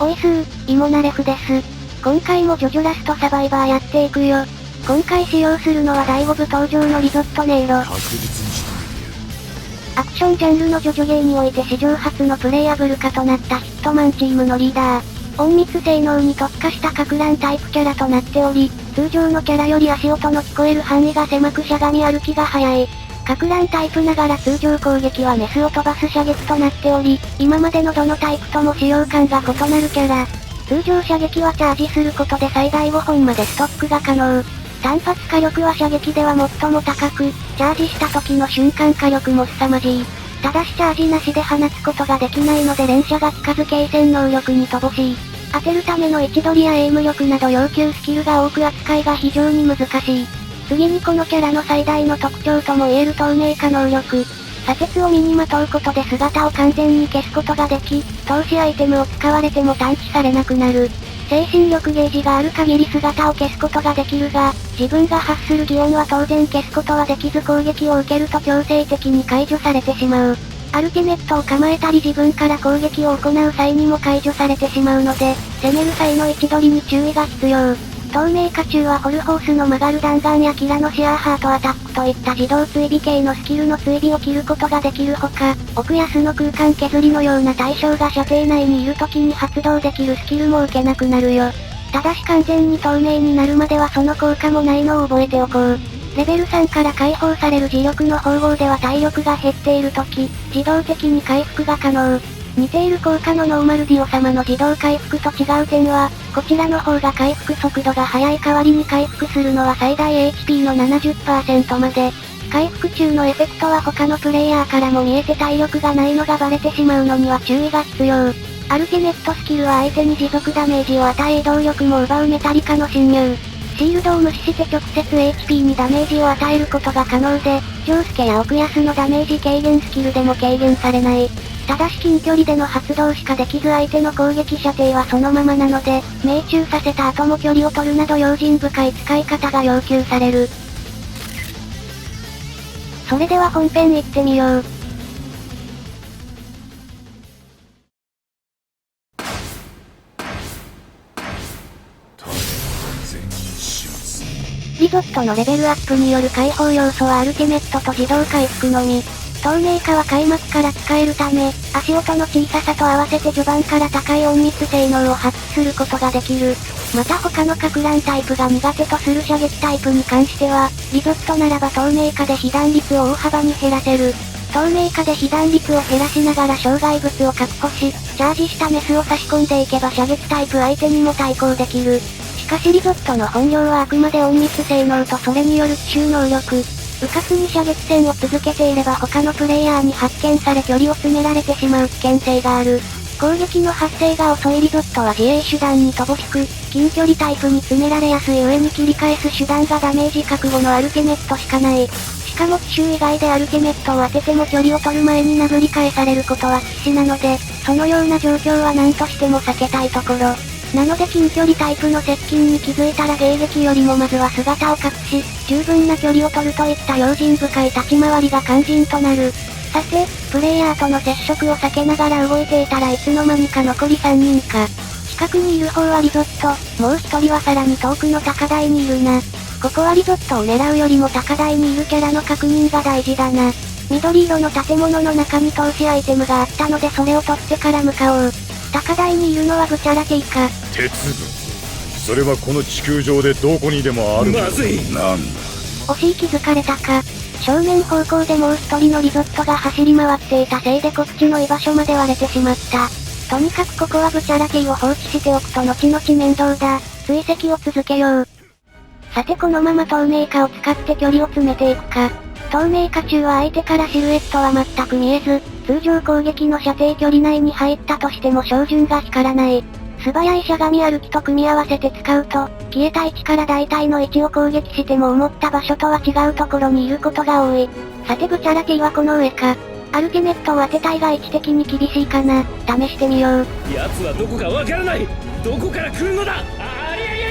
おいすー、イモナレフです。今回もジョジョラストサバイバーやっていくよ。今回使用するのは第5部登場のリゾットネイロ。確実に仕留めてやる。アクションジャンルのジョジョゲーにおいて史上初のプレイヤブル化となったヒットマンチームのリーダー。隠密性能に特化したか乱タイプキャラとなっており、通常のキャラより足音の聞こえる範囲が狭くしゃがみ歩きが速い。か乱タイプながら通常攻撃はメスを飛ばす射撃となっており、今までのどのタイプとも使用感が異なるキャラ。通常射撃はチャージすることで最大5本までストックが可能。単発火力は射撃では最も高く、チャージした時の瞬間火力も凄まじい。ただしチャージなしで放つことができないので連射がつかず継戦能力に乏しい。当てるための位置取りやエイム力など要求スキルが多く扱いが非常に難しい。次にこのキャラの最大の特徴とも言える透明化能力。砂鉄を身にまとうことで姿を完全に消すことができ、投資アイテムを使われても探知されなくなる。精神力ゲージがある限り姿を消すことができるが、自分が発する擬音は当然消すことはできず攻撃を受けると強制的に解除されてしまう。アルティメットを構えたり自分から攻撃を行う際にも解除されてしまうので、攻める際の位置取りに注意が必要。透明化中はホルホースの曲がる弾丸やキラのシアーハートアタックといった自動追尾系のスキルの追尾を切ることができるほか、奥や素の空間削りのような対象が射程内にいる時に発動できるスキルも受けなくなるよ。ただし完全に透明になるまではその効果もないのを覚えておこう。レベル3から解放される磁力の縫合では体力が減っている時、自動的に回復が可能。似ている効果のノーマルディオ様の自動回復と違う点は、こちらの方が回復速度が速い代わりに回復するのは最大 HP の 70% まで。回復中のエフェクトは他のプレイヤーからも見えて体力がないのがバレてしまうのには注意が必要。アルティメットスキルは相手に持続ダメージを与え移動力も奪うメタリカの侵入。シールドを無視して直接 HP にダメージを与えることが可能で、ジョウスケや奥安のダメージ軽減スキルでも軽減されない。ただし近距離での発動しかできず相手の攻撃射程はそのままなので、命中させた後も距離を取るなど用心深い使い方が要求される。それでは本編行ってみよう。リゾットのレベルアップによる解放要素はアルティメットと自動回復のみ。透明化は開幕から使えるため、足音の小ささと合わせて序盤から高い隠密性能を発揮することができる。また他のか乱タイプが苦手とする射撃タイプに関しては、リゾットならば透明化で被弾率を大幅に減らせる。透明化で被弾率を減らしながら障害物を確保し、チャージしたメスを差し込んでいけば射撃タイプ相手にも対抗できる。しかしリゾットの本業はあくまで隠密性能とそれによる奇襲能力。迂闊に射撃戦を続けていれば他のプレイヤーに発見され距離を詰められてしまう危険性がある。攻撃の発生が遅いリゾットは自衛手段に乏しく、近距離タイプに詰められやすい上に切り返す手段がダメージ覚悟のアルティメットしかない。しかも奇襲以外でアルティメットを当てても距離を取る前に殴り返されることは必至なので、そのような状況は何としても避けたいところ。なので近距離タイプの接近に気づいたら迎撃よりもまずは姿を隠し、十分な距離を取るといった用心深い立ち回りが肝心となる。さて、プレイヤーとの接触を避けながら動いていたらいつの間にか残り3人か。近くにいる方はリゾット、もう1人はさらに遠くの高台にいるな。ここはリゾットを狙うよりも高台にいるキャラの確認が大事だな。緑色の建物の中に投資アイテムがあったのでそれを取ってから向かおう。高台にいるのはブチャラティか。鉄分。それはこの地球上でどこにでもある。まずい。なんだ。惜しい気づかれたか。正面方向でもう一人のリゾットが走り回っていたせいでこっちの居場所まで割れてしまった。とにかくここはブチャラティを放置しておくと後々面倒だ。追跡を続けよう。さてこのまま透明化を使って距離を詰めていくか。透明化中は相手からシルエットは全く見えず、通常攻撃の射程距離内に入ったとしても照準が光らない。素早いしゃがみ歩きと組み合わせて使うと、消えた位置から大体の位置を攻撃しても思った場所とは違うところにいることが多い。さてブチャラティはこの上か。アルティメットを当てたいが位置的に厳しいかな。試してみよう。奴はどこかわからない。どこから来るのだ。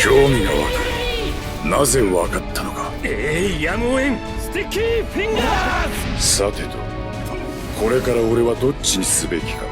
興味が湧く。なぜわかったのか。やむをえん。スティッキーフィンガーズ。さてと、これから俺はどっちにすべきか。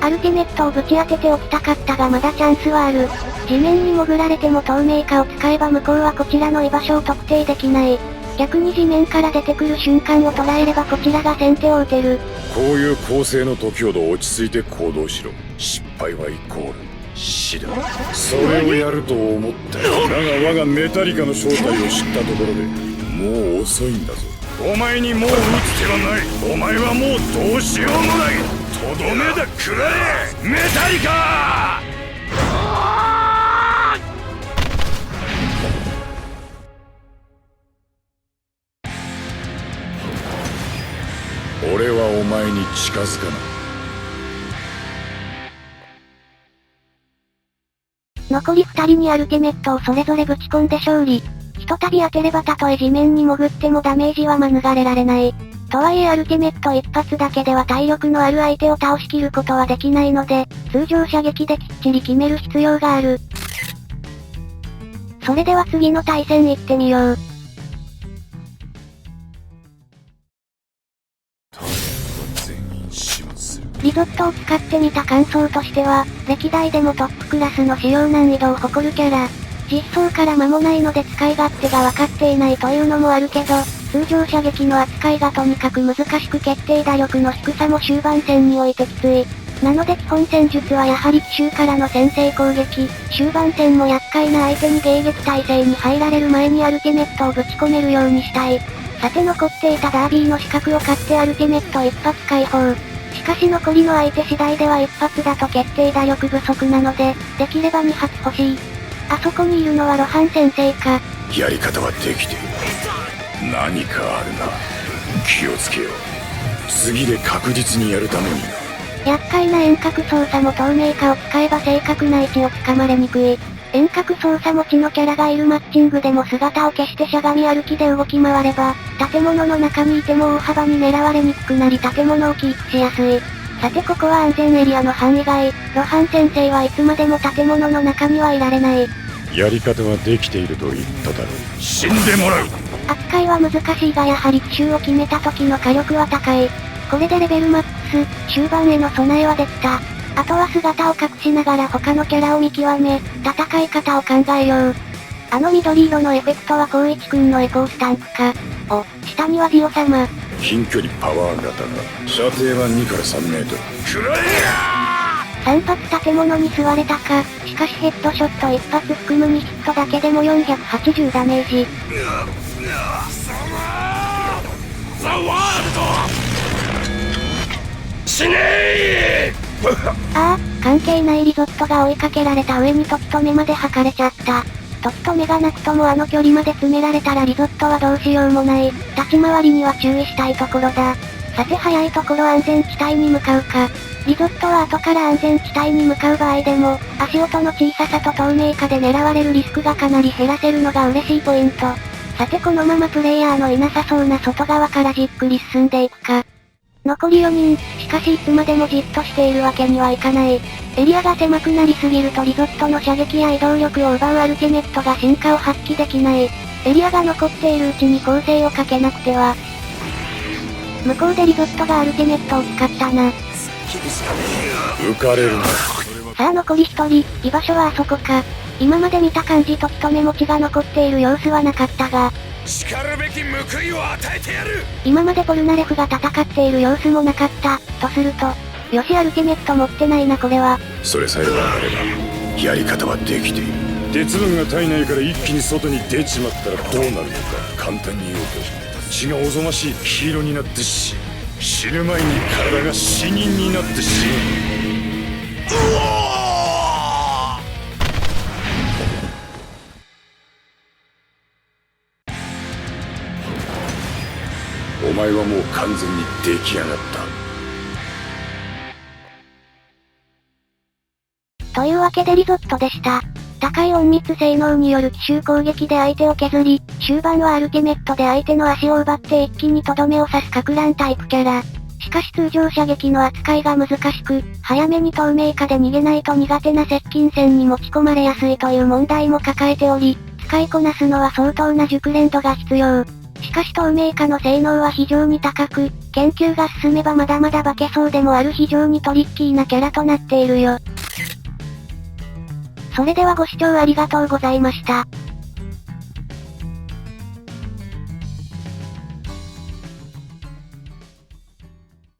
アルティメットをぶち当てておきたかったがまだチャンスはある。地面に潜られても透明化を使えば向こうはこちらの居場所を特定できない。逆に地面から出てくる瞬間を捉えればこちらが先手を打てる。こういう構成の時ほど落ち着いて行動しろ。失敗はイコール死だ。それをやると思ったよ。だが我がメタリカの正体を知ったところでもう遅いんだぞ。お前にもう打つ手はない。お前はもうどうしようもない。とどめだ食らえメタリカ。俺はお前に近づかない。残り2人にアルティメットをそれぞれぶち込んで勝利。ひとたび当てればたとえ地面に潜ってもダメージは免れられない。とはいえアルティメット一発だけでは体力のある相手を倒しきることはできないので、通常射撃できっちり決める必要がある。それでは次の対戦行ってみよう。リゾットを使ってみた感想としては、歴代でもトップクラスの使用難易度を誇るキャラ。実装から間もないので使い勝手が分かっていないというのもあるけど、通常射撃の扱いがとにかく難しく決定打力の低さも終盤戦においてきつい。なので基本戦術はやはり奇襲からの先制攻撃、終盤戦も厄介な相手に迎撃態勢に入られる前にアルティメットをぶち込めるようにしたい。さて残っていたダービーの資格を買ってアルティメット一発解放。しかし残りの相手次第では一発だと決定打力不足なので、できれば2発欲しい。あそこにいるのはロハン先生か。やり方はできている。何かあるな。気をつけよう。次で確実にやるために。厄介な遠隔操作も透明化を使えば正確な位置をつかまれにくい。遠隔操作持ちのキャラがいるマッチングでも姿を消してしゃがみ歩きで動き回れば、建物の中にいても大幅に狙われにくくなり建物をキープしやすい。さてここは安全エリアの範囲外、ロハン先生はいつまでも建物の中にはいられない。やり方はできていると言っただろう。死んでもらう。扱いは難しいがやはり奇襲を決めた時の火力は高い。これでレベルマックス、終盤への備えはできた。あとは姿を隠しながら他のキャラを見極め、戦い方を考えよう。あの緑色のエフェクトは光一くんのエコースタンプか。お、下にはジオ様。近距離パワー型が射程は2から3メートル。くらえ3発建物に吸われたか。しかしヘッドショット1発含む2ヒットだけでも480ダメージ。ザ・ワールド死ねーああ、関係ないリゾットが追いかけられた上に時止めまで測れちゃった。時止めがなくともあの距離まで詰められたらリゾットはどうしようもない。立ち回りには注意したいところだ。さて早いところ安全地帯に向かうか。リゾットは後から安全地帯に向かう場合でも、足音の小ささと透明化で狙われるリスクがかなり減らせるのが嬉しいポイント。さてこのままプレイヤーのいなさそうな外側からじっくり進んでいくか。残り4人、しかしいつまでもじっとしているわけにはいかない。エリアが狭くなりすぎるとリゾットの射撃や移動力を奪うアルティメットが進化を発揮できない。エリアが残っているうちに構成をかけなくては。向こうでリゾットがアルティメットを使ったな。浮かれるな。さあ残り1人、居場所はあそこか。今まで見た感じ時止め持ちが残っている様子はなかったが、叱るべき報いを与えてやる。今までポルナレフが戦っている様子もなかった、とすると、よしアルティメット持ってないなこれは。それさえ分かれば、やり方はできている。鉄分が体内から一気に外に出ちまったらどうなるのか、簡単に言うと、血がおぞましい黄色になって死ぬ前に体が死人になって死ぬ。お前はもう完全に出来上がった。というわけでリゾットでした。高い隠密性能による奇襲攻撃で相手を削り、終盤はアルティメットで相手の足を奪って一気にとどめを刺す撹乱タイプキャラ。しかし通常射撃の扱いが難しく、早めに透明化で逃げないと苦手な接近戦に持ち込まれやすいという問題も抱えており、使いこなすのは相当な熟練度が必要。しかし透明化の性能は非常に高く、研究が進めばまだまだ化けそうでもある非常にトリッキーなキャラとなっているよ。それではご視聴ありがとうございました。